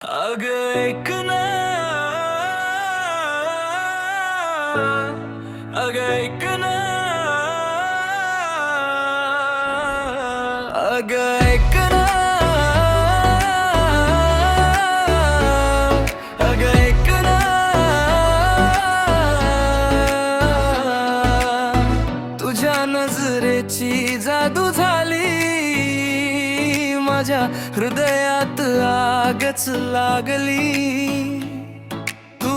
अग ऐक ना, अग ऐक ना, अग ऐक ना, अग ऐक ना, तुझ्या नजरेची जादू झाली, माझ्या हृदयात आगच लागली. तू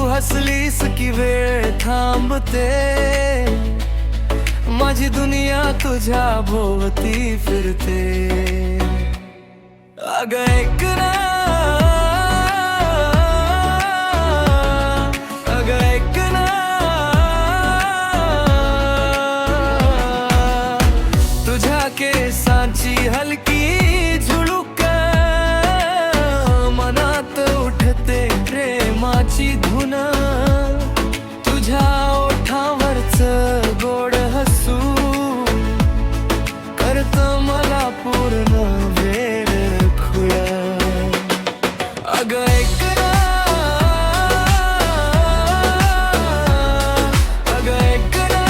हसलीस की वेळ थांबते, माझी दुनिया तुझ्या भोवती फिरते. अग ऐक ना, अग ऐक ना, तुझ्या केसांची हलकी झुळूक मनात उठते प्रेमाची धुन. तुझ्या ओठावरच गोड हसू करत मला पूर्ण वेळ खुळ. अग ऐक ना, अग ऐक ना,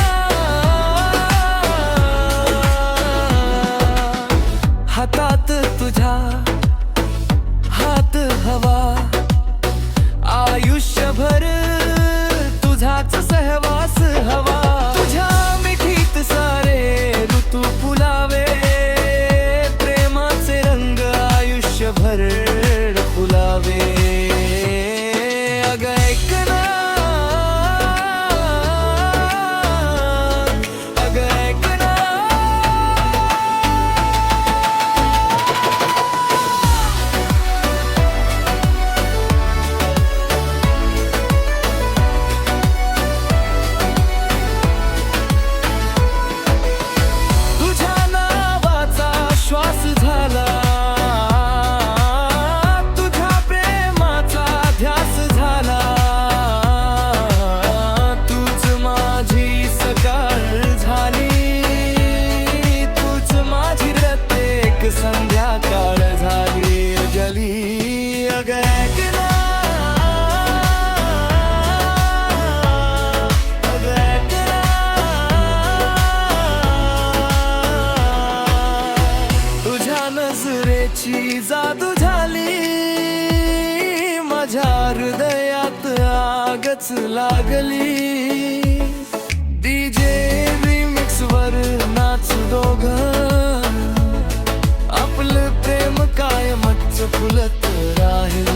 हातात तुझ्या हात हवा, आयुष्यभर तुझाच सहवास हवा. तुझ्या मिठीत सारे ऋतू फुलावे, प्रेमाचे रंग आयुष्यभर फुलावे. अग ऐक ना, अग ऐक ना, श्वास झाला, तुझ्या प्रेमाचा ध्यास झाला. तूच माझी सकाळ झाली, तूच माझी प्रत्येक संध्याकाळ झाली जली. अग ऐक ना, अग ऐक ना, तुझ्या नजरेची जादू झाली, माझ्या हृदयात आगच लागली. डीजे रिमिक्स वर नाच दोघं, आपलं प्रेम कायमच फुलत राहील.